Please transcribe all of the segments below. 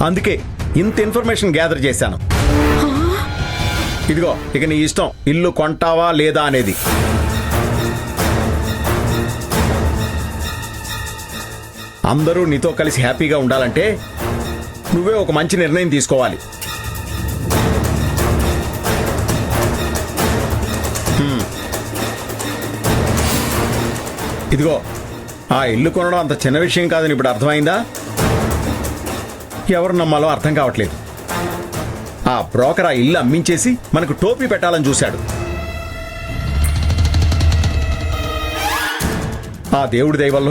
అందుకే ఇంత information gather చేశాను. ఇదిగో ఇక నీ ఇష్టం, ఇల్లు కొంటావా లేదా అనేది. అందరూ నీతో కలిసి హ్యాపీగా ఉండాలంటే నువ్వే ఒక మంచి నిర్ణయం తీసుకోవాలి. ఇదిగో ఆ ఇల్లు కొనడం అంత చిన్న విషయం కాదని ఇప్పుడు అర్థమైందా? ఎవరు నమ్మాలో అర్థం కావట్లేదు. ఆ బ్రోకర్ ఆ ఇల్లు అమ్మించేసి మనకు టోపీ పెట్టాలని చూశాడు. ఆ దేవుడి దయ వల్ల,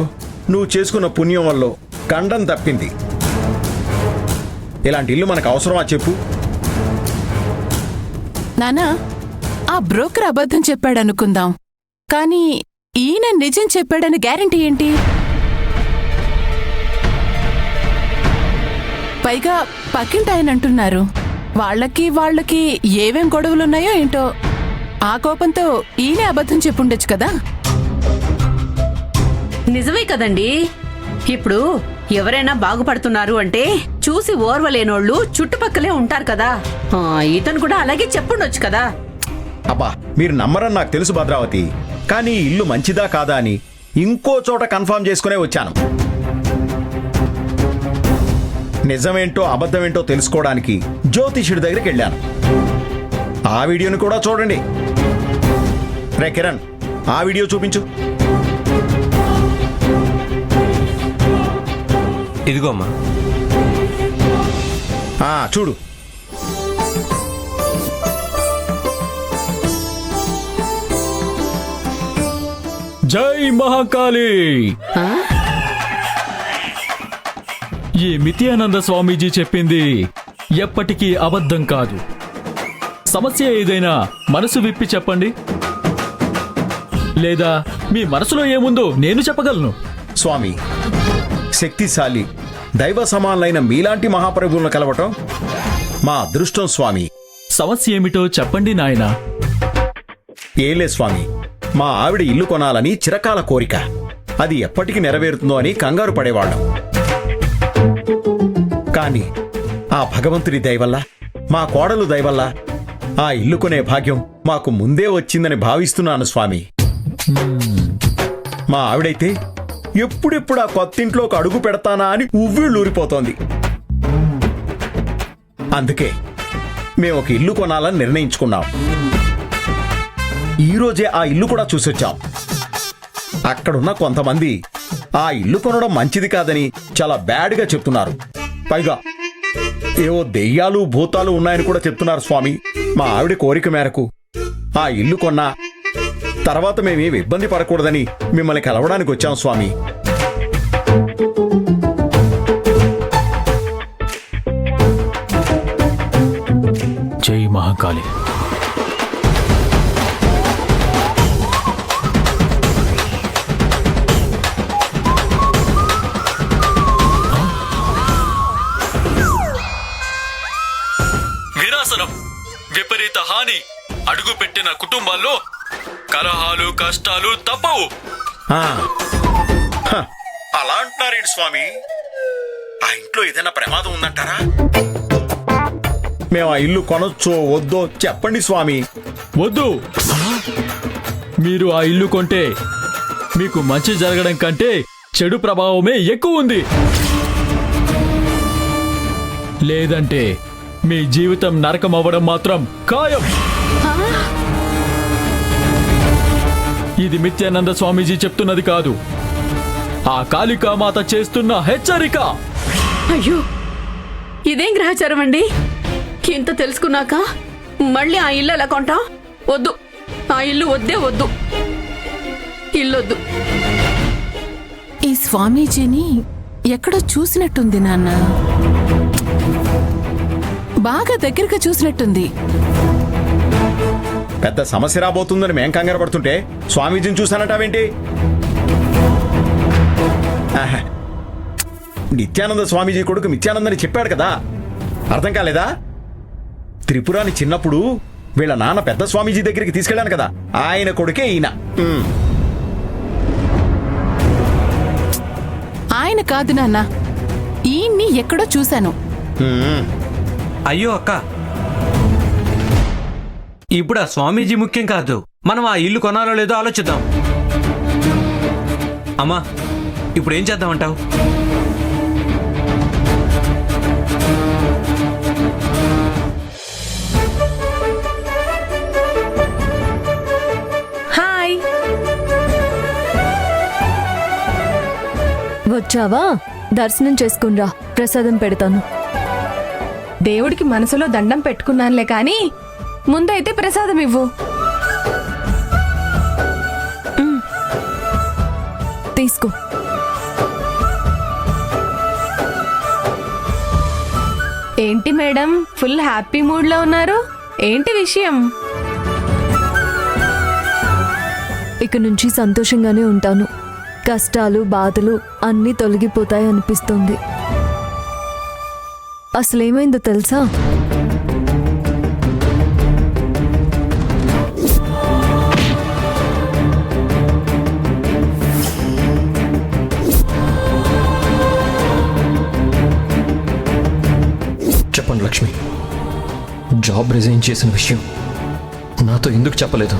నువ్వు చేసుకున్న పుణ్యం వల్ల గండం తప్పింది. ఇలాంటి ఇల్లు మనకు అవసరమా చెప్పు? నానా, ఆ బ్రోకర్ అబద్ధం చెప్పాడనుకుందాం, కానీ ఈయన నిజం చెప్పాడని గ్యారెంటీ ఏంటి? పైగా పక్కింటాయన అంటున్నారు. వాళ్ళకి ఏవేం గొడవలున్నాయో ఏంటో. ఆ కోపంతో ఈయనే అబద్ధం చెప్పుండొచ్చు కదా. నిజమే కదండి. ఇప్పుడు ఎవరైనా బాగుపడుతున్నారు అంటే చూసి ఓర్వలేనోళ్ళు చుట్టుపక్కలే ఉంటారు కదా. ఇతను కూడా అలాగే చెప్పుండొచ్చు కదా. అబ్బా, మీరు నమ్మరని నాకు తెలుసు భద్రావతి. కానీ ఇల్లు మంచిదా కాదా అని ఇంకో చోట కన్ఫర్మ్ చేసుకునే వచ్చాను. నిజమేంటో అబద్ధమేంటో తెలుసుకోవడానికి జ్యోతిష్యుడి దగ్గరికి వెళ్ళాను. ఆ వీడియోని కూడా చూడండి. రే కిరణ్, ఆ వీడియో చూపించు. ఇదిగో అమ్మా. చూడు. జై మహాకాళి. ఈ మిత్యానంద స్వామీజీ చెప్పింది ఎప్పటికీ అబద్ధం కాదు. సమస్య ఏదైనా మనసు విప్పి చెప్పండి, లేదా మీ మనసులో ఏముందో నేను చెప్పగలను. స్వామి, శక్తిశాలి దైవ సమానులైన మీలాంటి మహాప్రభువులను కలవటం మా అదృష్టం స్వామి. సమస్య ఏమిటో చెప్పండి నాయనా. ఏలే స్వామి, మా ఆవిడ ఇల్లు కొనాలని చిరకాల కోరిక. అది ఎప్పటికి నెరవేరుతుందో అని కంగారు పడేవాళ్ళం. కానీ ఆ భగవంతుడి దయవల్ల, మా కోడలు దయవల్ల ఆ ఇల్లు కొనే భాగ్యం మాకు ముందే వచ్చిందని భావిస్తున్నాను స్వామి. మా ఆవిడైతే ఎప్పుడెప్పుడు ఆ కొత్తింట్లోకి అడుగు పెడతానా అని ఉవ్విళ్ళూరిపోతోంది. అందుకే మేము ఒక ఇల్లు కొనాలని నిర్ణయించుకున్నాం. ఈరోజే ఆ ఇల్లు కూడా చూసొచ్చాం. అక్కడున్న కొంతమంది ఆ ఇల్లు కొనడం మంచిది కాదని చాలా బ్యాడ్గా చెప్తున్నారు. పైగా ఏవో దెయ్యాలు భూతాలు ఉన్నాయని కూడా చెప్తున్నారు స్వామి. మా ఆవిడ కోరిక మేరకు ఆ ఇల్లు కొన్నా తర్వాత మేమేమి ఇబ్బంది పడకూడదని మిమ్మల్ని కలవడానికి వచ్చాం స్వామి. జై మహాకాళి. వినాశనం, విపరీత హాని అడుగు పెట్టిన కుటుంబాల్లో కలహాలు కష్టాలు తప్పవు. అలా అంటున్నారేంటి స్వామి? ఆ ఇంట్లో ఏదైనా ప్రమాదం ఉందంటారా? మేము ఆ ఇల్లు కొనొచ్చో వద్దో చెప్పండి స్వామి. వద్దు. మీరు ఆ ఇల్లు కొంటే మీకు మంచి జరగడం కంటే చెడు ప్రభావమే ఎక్కువ ఉంది. లేదంటే మీ జీవితం నరకం అవ్వడం మాత్రం ఖాయం. ఇది మిత్యానంద స్వామీజీ చెప్తున్నది కాదు, ఆ కాళికామాత చేస్తున్న హెచ్చరిక. అయ్యో, ఇదేం గ్రహచారం అండి? ఇంత తెలుసుకున్నాక మళ్ళీ ఆ ఇల్లు ఎలా కొంటా? వద్దు, ఆ ఇల్లు వద్దే వద్దు. ఇల్లొద్దు. ఈ స్వామీజీని ఎక్కడో చూసినట్టుంది నాన్న. బాగా దగ్గరగా చూసినట్టుంది. పెద్ద సమస్య రాబోతుందని మేం కంగారు పడుతుంటే స్వామీజీని చూసానంటావేంటి? నిత్యానంద స్వామీజీ కొడుకు నిత్యానందని చెప్పాడు కదా, అర్థం కాలేదా? త్రిపురాని చిన్నప్పుడు వీళ్ళ నాన్న పెద్ద స్వామీజీ దగ్గరికి తీసుకెళ్ళాను కదా, ఆయన కొడుకే ఈయన. ఆయన కాదు నాన్న, ఈయన్ని ఎక్కడో చూశాను. అయ్యో అక్క, ఇప్పుడు ఆ స్వామీజీ ముఖ్యం కాదు, మనం ఆ ఇల్లు కొనాలో లేదో ఆలోచిద్దాం. అమ్మా, ఇప్పుడు ఏం చేద్దామంటావు? హాయ్, వచ్చావా? దర్శనం చేసుకునిరా, ప్రసాదం పెడతాను. దేవుడికి మనసులో దండం పెట్టుకున్నానులే కాని ముందైతే ప్రసాదం ఇవ్వు. తీసుకో. ఏంటి మేడం, ఫుల్ హ్యాపీ మూడ్ లో ఉన్నారు? ఏంటి విషయం? ఇక నుంచి సంతోషంగానే ఉంటాను. కష్టాలు బాధలు అన్నీ తొలగిపోతాయి అనిపిస్తుంది. అసలేమైందో తెలుసా? చెప్పండి లక్ష్మి, జాబ్ రిజైన్ చేసిన విషయం నాతో ఎందుకు చెప్పలేదు?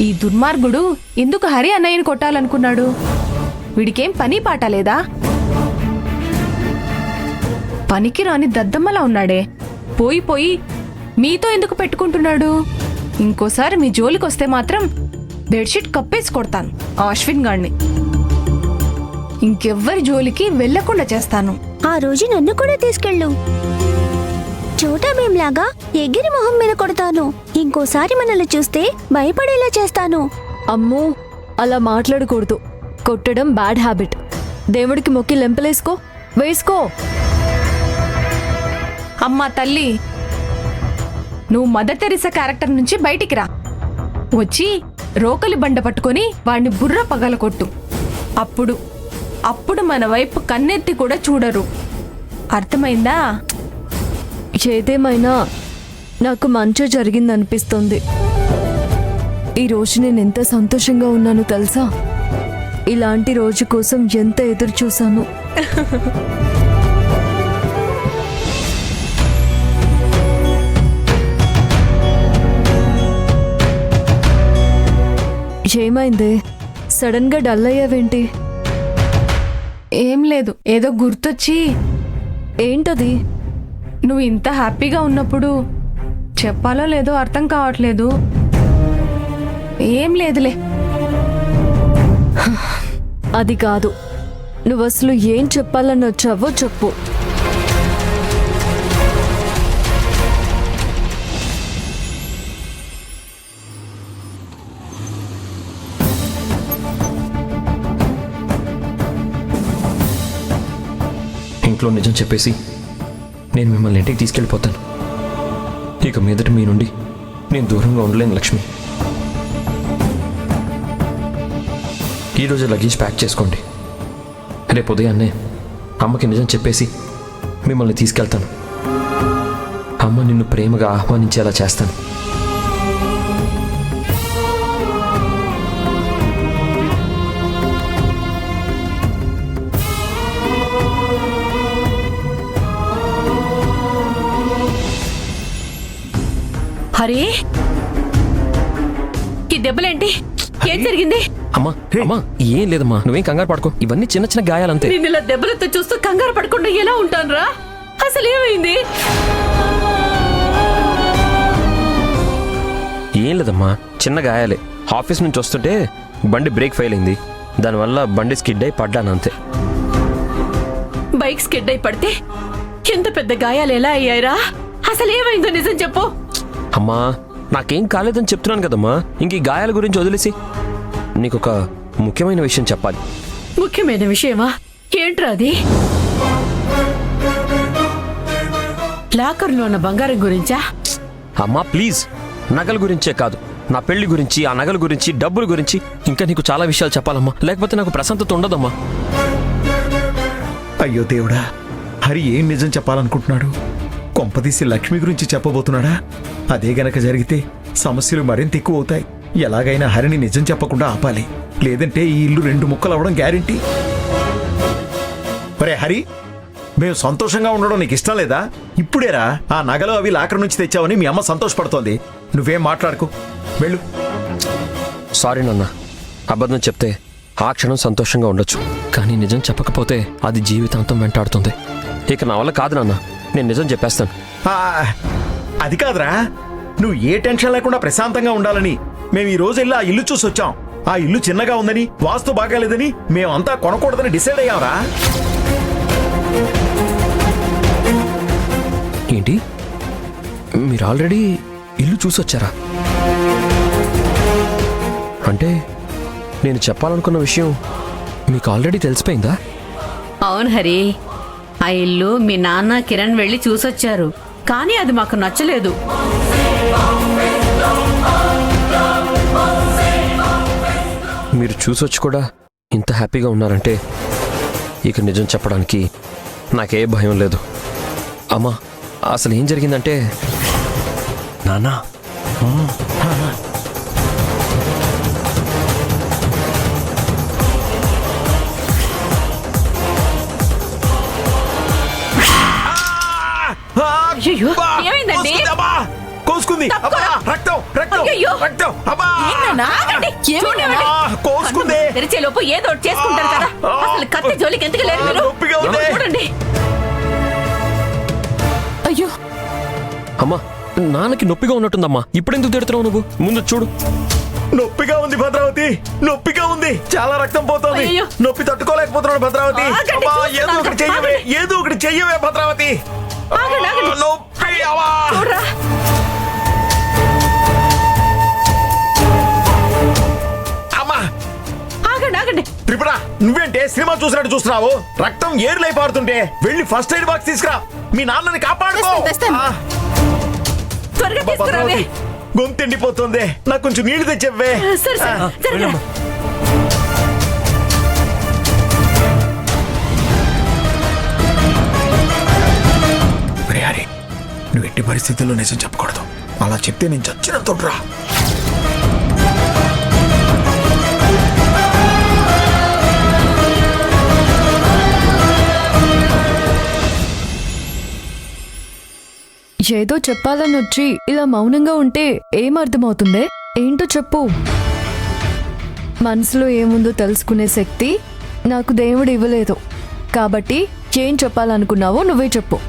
ఈ దుర్మార్గుడు ఎందుకు హరి అన్నయ్యని కొట్టాలనుకున్నాడు? వీడికేం పని పాట లేదా? పనికి రాని దద్దమ్మలా ఉన్నాడే. పోయి పోయి మీతో ఎందుకు పెట్టుకుంటున్నాడు? ఇంకోసారి మీ జోలికొస్తే మాత్రం బెడ్షీట్ కప్పేసి కొడతాను ఆ అశ్విన్ గాడిని. ఇంకెవ్వరి జోలికి వెళ్లకుండా చేస్తాను. ఆ రోజు నన్ను కూడా తీసుకెళ్ళు. చోటా మేంలాగా ఎగిరి మొహం మీద కొడతాను. ఇంకోసారి మనల్ని చూస్తే భయపడేలా చేస్తాను. అమ్మో, అలా మాట్లాడకూడదు. కొట్టడం బ్యాడ్ హ్యాబిట్. దేవుడికి మొక్కి లెంపలేసుకో, వేసుకో. అమ్మా తల్లి, నువ్వు మదర్ తెరిసా క్యారెక్టర్ నుంచి బయటికి రా. వచ్చి రోకలి బండ పట్టుకొని వాడిని బుర్ర పగలకొట్టు. అప్పుడు మన వైపు కన్నెత్తి కూడా చూడరు. అర్థమైందా? ఏదేమైనా నాకు మంచి జరిగిందనిపిస్తుంది. ఈరోజు నేను ఎంత సంతోషంగా ఉన్నానో తెలుసా? ఇలాంటి రోజు కోసం ఎంత ఎదురు చూశాను. ఏమైంది? సడన్ గా డల్ అయ్యావేంటి? ఏం లేదు, ఏదో గుర్తొచ్చి. ఏంటది? నువ్వు ఇంత హ్యాపీగా ఉన్నప్పుడు చెప్పాలో లేదో అర్థం కావట్లేదు. ఏం లేదులే. అది కాదు, నువ్వు అసలు ఏం చెప్పాలని వచ్చావో చెప్పు. ఇంట్లో నిజం చెప్పేసి నేను మిమ్మల్ని ఇంటికి తీసుకెళ్ళిపోతాను. ఇక మీదట మీ నుండి నేను దూరంగా ఉండలేను లక్ష్మి. ఈరోజు లగేజ్ ప్యాక్ చేసుకోండి. రేపు ఉదయాన్నే అమ్మకి నిజం చెప్పేసి మిమ్మల్ని తీసుకెళ్తాను. అమ్మ నిన్ను ప్రేమగా ఆహ్వానించేలా చేస్తాను. హరి, ఈ దెబ్బలేంటి? ఏం జరిగింది? అమ్మా అమ్మా, ఏం లేదమ్మా, నువ్వేం కంగారు పడుకో. ఇవన్నీ చిన్న చిన్న గాయాలంతే. నేను ఇలా దెబ్బలతో చూస్తూ కంగారు పడకుండా ఎలా ఉంటానురా? అసలు ఏమైంది? ఏం లేదమ్మా, చిన్న గాయాలే. ఆఫీస్ నుంచి వస్తుంటే బండి బ్రేక్ ఫెయిల్ అయింది. దానివల్ల బండి స్కిడ్ అయి పడ్డాను అంతే. బైక్ స్కిడ్ అయి పడితే ఎంత పెద్ద గాయాలు ఎలా అయ్యాయిరా? అసలు ఏమైందో నిజం చెప్పు. అమ్మా, నాకేం కాలేదని చెప్తున్నాను కదమ్మా. ఇంక ఈ గాయాల గురించి వదిలేసి నీకొక ముఖ్యమైన విషయం చెప్పాలి. ముఖ్యమైన విషయమా? ఏంట్రా అది? లాకర్లో ఉన్న బంగారం గురించా? అమ్మా ప్లీజ్, నగల గురించే కాదు, నా పెళ్లి గురించి, ఆ నగల గురించి, డబ్బుల గురించి ఇంకా నీకు చాలా విషయాలు చెప్పాలమ్మా. లేకపోతే నాకు ప్రశాంతత ఉండదమ్మా. అయ్యో దేవుడా, హరి ఏం నిజం చెప్పాలనుకుంటున్నాడు? కొంపదీసి లక్ష్మి గురించి చెప్పబోతున్నాడా? అదే గనక జరిగితే సమస్యలు మరింత ఎక్కువ అవుతాయి. ఎలాగైనా హరిని నిజం చెప్పకుండా ఆపాలి. లేదంటే ఈ ఇల్లు 2 ముక్కలు అవ్వడం గ్యారెంటీ. ఒరే హరి, మేము సంతోషంగా ఉండడం నీకు ఇష్టం లేదా? ఇప్పుడేరా ఆ నగలు అవి లాకర్ నుంచి తెచ్చావని మీ అమ్మ సంతోషపడుతోంది. నువ్వేం మాట్లాడుకో, వెళ్ళు. సారీ నాన్న, అబద్ధం చెప్తే ఆ క్షణం సంతోషంగా ఉండొచ్చు, కానీ నిజం చెప్పకపోతే అది జీవితాంతం వెంటాడుతుంది. ఇక నా వల్ల కాదు నాన్న, నేను నిజం చెప్పేస్తాను. ఆ, అది కాదురా, నువ్వు ఏ టెన్షన్ లేకుండా ప్రశాంతంగా ఉండాలని మేము ఈ రోజు వెళ్ళి ఆ ఇల్లు చూసి వచ్చాం. ఆ ఇల్లు చిన్నగా ఉందని, వాస్తు బాగాలేదని మేమంతా కొనకూడదని డిసైడ్ అయ్యావరా. ఏంటి, మీరు ఆల్రెడీ ఇల్లు చూసొచ్చారా? అంటే నేను చెప్పాలనుకున్న విషయం మీకు ఆల్రెడీ తెలిసిపోయిందా? అవును హరి, ఆ ఇల్లు మీ నాన్న కిరణ్ వెళ్ళి చూసొచ్చారు, కానీ అది మాకు నచ్చలేదు. మీరు చూసొచ్చి కూడా ఇంత హ్యాపీగా ఉన్నారంటే ఇక నిజం చెప్పడానికి నాకే భయం లేదు. అమ్మా, అసలు ఏం జరిగిందంటే నానా, అయ్యయ్యో, ఏమైందండి? కోసుకుంది. అబ్బా, రక్తం రక్తం అయ్యయ్యో. రక్తం. అబ్బా, ఆగండి, చూడండి. కోసుకుంది. తెరిచే లోపు ఏదో ఒకటి చేసుకుంటారు కదా. అసలు కత్తి జోలికి ఎందుకు లేరు మీరు? నొప్పిగా ఉంది. చూడండి. అయ్యో, అమ్మా, నాన్నకి నొప్పిగా ఉన్నట్టుందమ్మా. ఇప్పుడెందుకు తిడుతున్నావు నువ్వు? ముందు చూడు. నొప్పిగా ఉంది భద్రావతి, నొప్పిగా ఉంది. చాలా రక్తం పోతోంది. అయ్యో. నొప్పి తట్టుకోలేకపోతున్నాడు భద్రావతి. ఆగండి, అబ్బా, చూస్తున్నాను ఏదో ఒకటి కదా. చెయ్యవే, ఏదో ఒకటి చెయ్యవే భద్రావతి. ఆగండి, ఆగండి. నొప్పి. అవ్వా. చూడరా. అమ్మా, ఆగండి, ఆగండి. త్రిపుర, నువ్వేంటే సినిమా చూసినట్టు చూస్తున్నావు? రక్తం ఏరులై పారుతుంటే వెళ్ళి ఫస్ట్ ఎయిడ్ బాక్స్ తీసుకురా. మీ నాన్నని కాపాడుకో. తెస్తాను. ఆ, త్వరగా తీసుకురావే. భద్రావతి, గొంతు ఎండిపోతుంది. నాకు కొంచెం నీళ్లు తెచ్చేవే. సరే సరే, జరగరా. హరి, నువ్వు ఎట్టి పరిస్థితుల్లో నిజం చెప్పకూడదు. అలా చెప్తే నేను చచ్చినంతరా. ఏదో చెప్పాలని వచ్చి ఇలా మౌనంగా ఉంటే ఏం అర్థమవుతుందే? ఏంటో చెప్పు. మనసులో ఏముందో తెలుసుకునే శక్తి నాకు దేవుడు ఇవ్వలేదు, కాబట్టి ఏం చెప్పాలనుకున్నావో నువ్వే చెప్పు.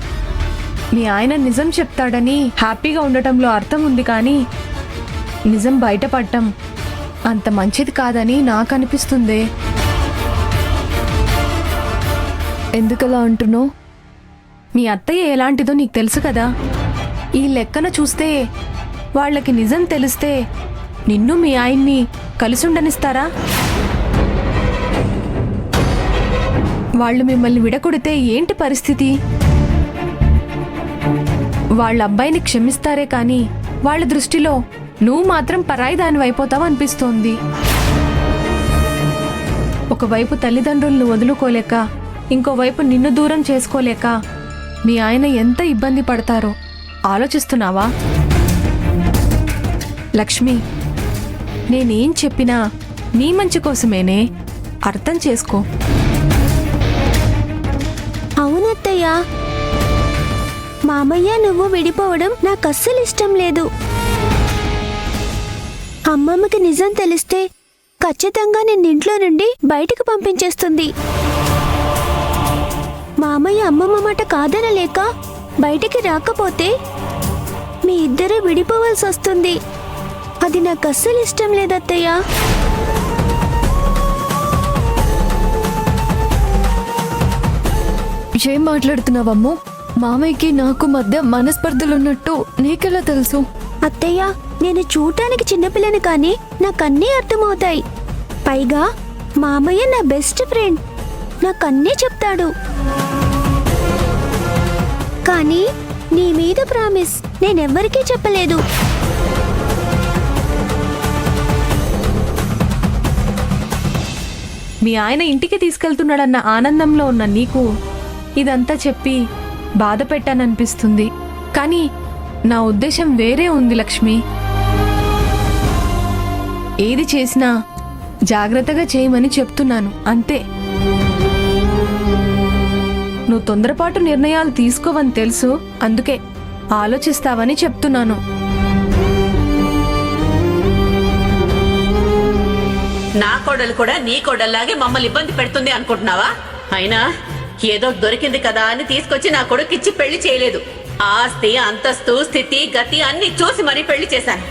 మీ ఆయన నిజం చెప్తాడని హ్యాపీగా ఉండటంలో అర్థం ఉంది, కానీ నిజం బయటపడటం అంత మంచిది కాదని నాకు అనిపిస్తుంది. ఎందుకలా అంటున్నావు? మీ అత్తయ్య ఎలాంటిదో నీకు తెలుసు కదా. ఈ లెక్కన చూస్తే వాళ్ళకి నిజం తెలిస్తే నిన్ను మీ ఆయన్ని కలిసి ఉండనిస్తారా? వాళ్ళు మిమ్మల్ని విడకొడితే ఏంటి పరిస్థితి? వాళ్ళ అబ్బాయిని క్షమిస్తారే కానీ వాళ్ళ దృష్టిలో నువ్వు మాత్రం పరాయి దానివి అయిపోతావు అనిపిస్తోంది. ఒకవైపు తల్లిదండ్రులను వదులుకోలేక, ఇంకోవైపు నిన్ను దూరం చేసుకోలేక మీ ఆయన ఎంత ఇబ్బంది పడతారో ఆలోచిస్తున్నావా? లక్ష్మి, నేనేం చెప్పినా నీ మంచి కోసమేనే, అర్థం చేసుకో. అవునత్తయ్య, మామయ్య నువ్వు విడిపోవడం నాకు అస్సలు ఇష్టం లేదు. అమ్మమ్మకి నిజం తెలిస్తే ఖచ్చితంగా నిన్ను ఇంట్లో నుండి బయటకు పంపించేస్తుంది. మామయ్య అమ్మమ్మ మాట కాదనలేక బయటికి రాకపోతే మీ ఇద్దరు విడిపోవాల్సి వస్తుంది. అది నాకు అస్సలు ఇష్టం లేదత్తయ్య. ఏం మాట్లాడుతున్నావమ్మో? మామయ్యకి నాకు మధ్య మనస్పర్ధలున్నట్టు నీకెలా తెలుసు? అత్తయ్య, నేను చూడటానికి చిన్నపిల్లని కానీ నాకన్నీ అర్థమవుతాయి. పైగా మామయ్య నా బెస్ట్ ఫ్రెండ్, నాకన్నీ చెప్తాడు. కానీ నీ మీద ప్రామిస్ నేనెవ్వరికీ చెప్పలేదు. మీ ఆయన ఇంటికి తీసుకెళ్తున్నాడన్న ఆనందంలో ఉన్న నీకు ఇదంతా చెప్పి బాధ పెట్టాననిపిస్తుంది, కానీ నా ఉద్దేశం వేరే ఉంది లక్ష్మి. ఏది చేసినా జాగ్రత్తగా చేయమని చెప్తున్నాను అంతే. నువ్వు తొందరపాటు నిర్ణయాలు తీసుకోవని తెలుసు, అందుకే ఆలోచిస్తావని చెప్తున్నాను. నా కోడలు కూడా నీ కోడల్లాగే మమ్మల్ని ఇబ్బంది పెడుతుంది అనుకుంటున్నావా? అయినా ఏదో దొరికింది కదా అని తీసుకొచ్చి నా కొడుకిచ్చి పెళ్లి చేయలేదు. ఆస్తి, అంతస్తు, స్థితి, గతి అన్ని చూసి మరీ పెళ్లి చేశాను.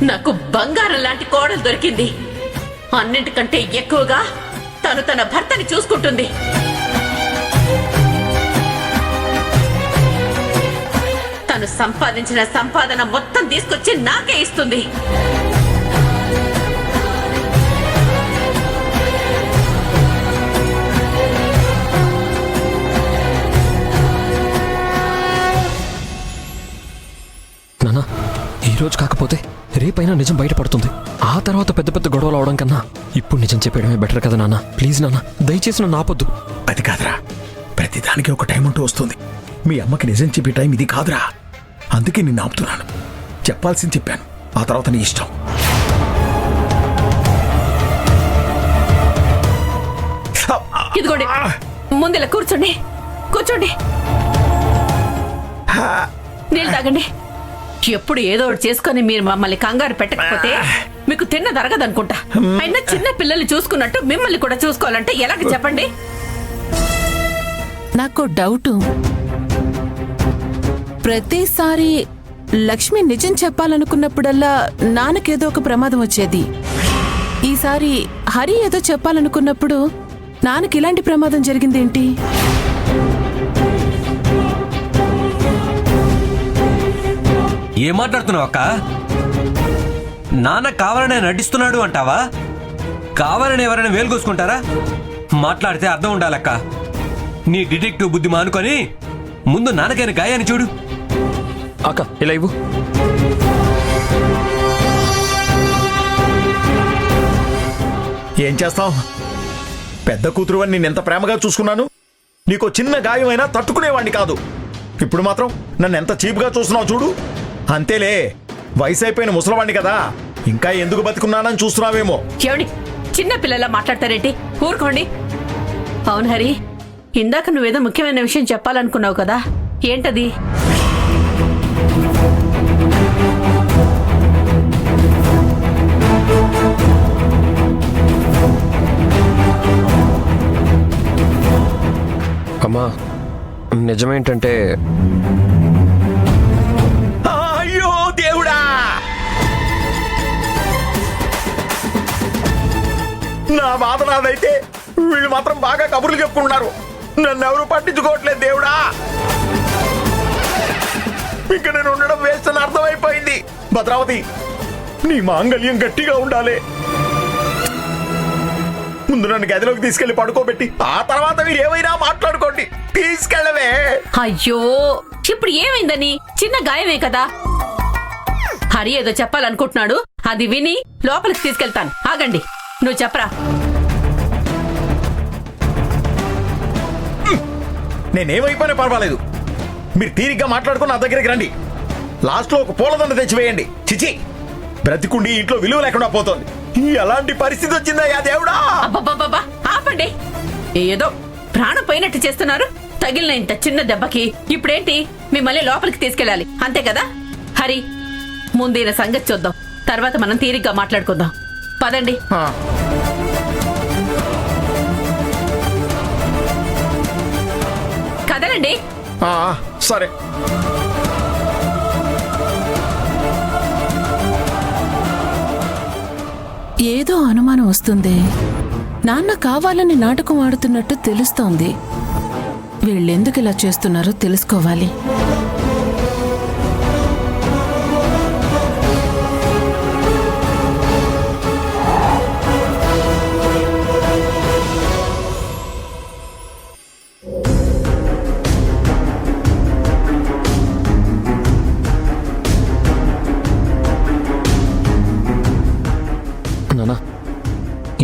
నాకు బంగారం లాంటి కోడలు దొరికింది. అన్నింటికంటే ఎక్కువగా తను తన భర్తని చూసుకుంటుంది. తను సంపాదించిన సంపాదన మొత్తం తీసుకొచ్చి నాకే ఇస్తుంది. నాన్న, ఈరోజు కాకపోతే రేపైనా నిజం బయటపడుతుంది. ఆ తర్వాత పెద్ద పెద్ద గొడవలు అవడం కన్నా ఇప్పుడు నిజం చెప్పేయడమే బెటర్ కదా నాన్న. ప్లీజ్ నాన్న, దయచేసి నన్ను ఆపొద్దు. అది కాదురా, ప్రతిదానికి ఒక టైం అంటూ వస్తుంది. మీ అమ్మకి నిజం చెప్పే టైం ఇది కాదురా, అందుకే నిన్ను ఆపుతున్నాను. చెప్పాల్సింది చెప్పాను, ఆ తర్వాత నీ ఇష్టం. ఇదిగోండి, ముందులా కూర్చోండి, కూర్చోండి, నీళ్ళు తాగండి. ఎప్పుడు ఏదో ఒకటి చేసుకొని మీరు మమ్మల్ని కంగారు పెట్టకపోతే మీకు తిన్న దరగదనుకుంటా. అయినా చిన్న పిల్లలు చూసుకున్నట్టు మిమ్మల్ని కూడా చూసుకోవాలంటే ఎలాగ చెప్పండి? నాకు డౌటు. ప్రతిసారి లక్ష్మి నిజం చెప్పాలనుకున్నప్పుడల్లా నాన్నకేదో ఒక ప్రమాదం వచ్చేది. ఈసారి హరి ఏదో చెప్పాలనుకున్నప్పుడు నాన్నకి ఇలాంటి ప్రమాదం జరిగిందేంటి? ఏం మాట్లాడుతున్నావు అక్క? నాన్న కావాలనే నటిస్తున్నాడు అంటావా? కావాలని ఎవరైనా వేలుకోసుకుంటారా? మాట్లాడితే అర్థం ఉండాలక్క. నీ డిటెక్టివ్ బుద్ధి మానుకొని ముందు నాన్నకైన గాయాన్ని చూడు. అక్క, ఇలా ఇవ్వు. ఏం చేస్తావు? పెద్ద కూతురు అని నిన్నెంత ప్రేమగా చూసుకున్నాను. నీకో చిన్న గాయమైనా తట్టుకునేవాణ్ణి కాదు. ఇప్పుడు మాత్రం నన్ను ఎంత చీప్గా చూస్తున్నావు చూడు. అంతేలే, వయసు అయిపోయిన ముసలవాణ్ణి కదా, ఇంకా ఎందుకు బతికున్నానని చూస్తున్నావేమో. ఏమండి, చిన్న పిల్లలా మాట్లాడతారేంటి? ఊరుకోండి. అవును హరి, ఇందాక నువ్వేదో ముఖ్యమైన విషయం చెప్పాలనుకున్నావు కదా, ఏంటది? అమ్మా, నిజమేంటంటే అయ్యో దేవుడా, నా బాధ నాదైతే వీళ్ళు మాత్రం బాగా కబుర్లు చెప్పుకుంటున్నారు. నన్ను ఎవరు పట్టించుకోవట్లేదు దేవుడా. ఇంకా నేను ఉండడం వేస్ట్ అని అర్థమైపోయింది. భద్రావతి, నీ మాంగళ్యం గట్టిగా ఉండాలి. ముందు నన్ను గదిలోకి తీసుకెళ్లి పడుకోబెట్టి ఆ తర్వాత మీరు ఏమైనా మాట్లాడుకోండి. తీసుకెళ్ళవే. అయ్యో, ఇప్పుడు ఏమైందని? చిన్న గాయమే కదా. హరి ఏదో చెప్పాలనుకుంటున్నాడు, అది విని లోపలికి తీసుకెళ్తాను. ఆగండి, నువ్వు చెప్పరా. నేనేమైపోయినా పర్వాలేదు, మీరు తీరిగ్గా మాట్లాడుకుని నా దగ్గరికి రండి. లాస్ట్ లో ఒక పూలదండ తెచ్చివేయండి. చిచి, బ్రతికుండి ఇంట్లో విలువ లేకుండా పోతోంది. ఎలాంటి పరిస్థితి వచ్చిందయ్యా దేవుడా. అబ్బబ్బబ్బబ్బా, ఆపండి. ఏదో ప్రాణం పోయినట్టు చేస్తున్నారు. తగిలిన ఇంత చిన్న దెబ్బకి ఇప్పుడేంటి మిమ్మల్ని లోపలికి తీసుకెళ్ళాలి, అంతే కదా? హరి, ముందైన సంగతి చూద్దాం, తర్వాత మనం తీరిగ్గా మాట్లాడుకుందాం. పదండి. కదలండి. సరే. ఏదో అనుమానం వస్తుంది. నాన్న కావాలని నాటకం ఆడుతున్నట్టు తెలుస్తోంది. వీళ్ళెందుకు ఇలా చేస్తున్నారో తెలుసుకోవాలి. నానా,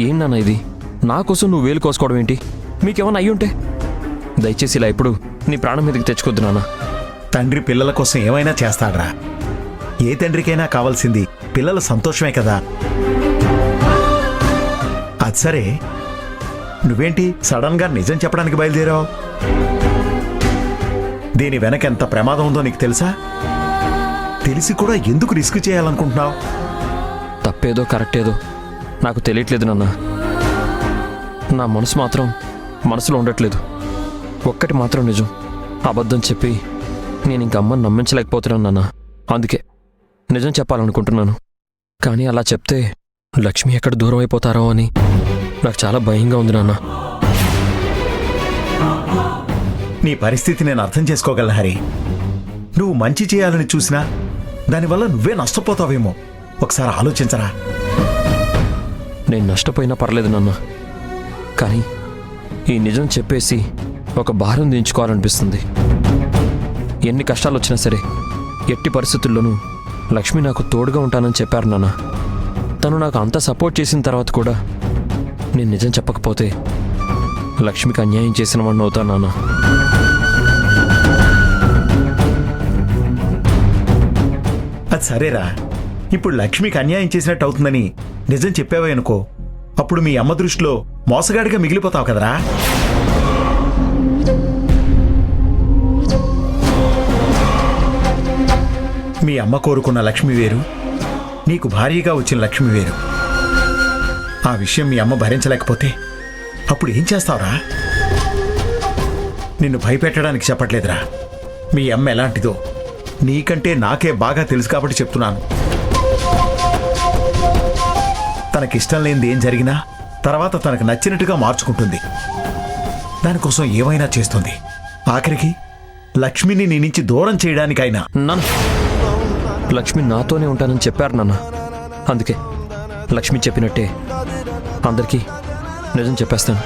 ఏం నాన్న ఇది? నా కోసం నువ్వు వేలు కోసుకోవడం ఏంటి? మీకేమన్నా అయ్యుంటే దయచేసి ఇలా ఇప్పుడు నీ ప్రాణం మీదకి తెచ్చుకోద్దు నాన్న. తండ్రి పిల్లల కోసం ఏమైనా చేస్తాడ్రా. ఏ తండ్రికైనా కావాల్సింది పిల్లల సంతోషమే కదా. అది సరే, నువ్వేంటి సడన్ గా నిజం చెప్పడానికి బయలుదేరావు? దీని వెనక ఎంత ప్రమాదం ఉందో నీకు తెలుసా? తెలిసి కూడా ఎందుకు రిస్క్ చేయాలనుకుంటున్నావు? తప్పేదో కరెక్టేదో నాకు తెలియట్లేదు నాన్న. నా మనసు మాత్రం మనసులో ఉండట్లేదు. ఒక్కటి మాత్రం నిజం, అబద్ధం చెప్పి నేను ఇంక అమ్మని నమ్మించలేకపోతున్నాను నాన్న. అందుకే నిజం చెప్పాలనుకుంటున్నాను. కానీ అలా చెప్తే లక్ష్మి ఎక్కడ దూరం అయిపోతారో అని నాకు చాలా భయంగా ఉంది నాన్న. నీ పరిస్థితి నేను అర్థం చేసుకోగలను హరి. నువ్వు మంచి చేయాలని చూసినా దానివల్ల నువ్వే నష్టపోతావేమో. ఒకసారి ఆలోచించరా. నేను నష్టపోయినా పర్లేదు నాన్న, కానీ ఈ నిజం చెప్పేసి ఒక భారం దించుకోవాలనిపిస్తుంది. ఎన్ని కష్టాలు వచ్చినా సరే ఎట్టి పరిస్థితుల్లోనూ లక్ష్మి నాకు తోడుగా ఉంటానని చెప్పారు నాన్న. తను నాకు అంత సపోర్ట్ చేసిన తర్వాత కూడా నేను నిజం చెప్పకపోతే లక్ష్మికి అన్యాయం చేసిన వాడిని అవుతాను నాన్న. అది సరేరా, ఇప్పుడు లక్ష్మికి అన్యాయం చేసినట్టు అవుతుందని నిజం చెప్పావే అనుకో, అప్పుడు మీ అమ్మ దృష్టిలో మోసగాడిగా మిగిలిపోతావు కదరా. మీ అమ్మ కోరుకున్న లక్ష్మి వేరు, నీకు భార్యగా వచ్చిన లక్ష్మి వేరు. ఆ విషయం మీ అమ్మ భరించలేకపోతే అప్పుడు ఏం చేస్తావురా? నిన్ను భయపెట్టడానికి చెప్పట్లేదురా. మీ అమ్మ ఎలాంటిదో నీకంటే నాకే బాగా తెలుసు కాబట్టి చెప్తున్నాను. తనకిష్టం లేనిది ఏం జరిగినా తర్వాత తనకు నచ్చినట్టుగా మార్చుకుంటుంది. దానికోసం ఏమైనా చేస్తుంది. ఆఖరికి లక్ష్మిని నీ నుంచి దూరం చేయడానికైనా. నాన్న, లక్ష్మి నాతోనే ఉంటానని చెప్పారు నాన్న. అందుకే లక్ష్మి చెప్పినట్టే అందరికీ నిజం చెప్పేస్తాను.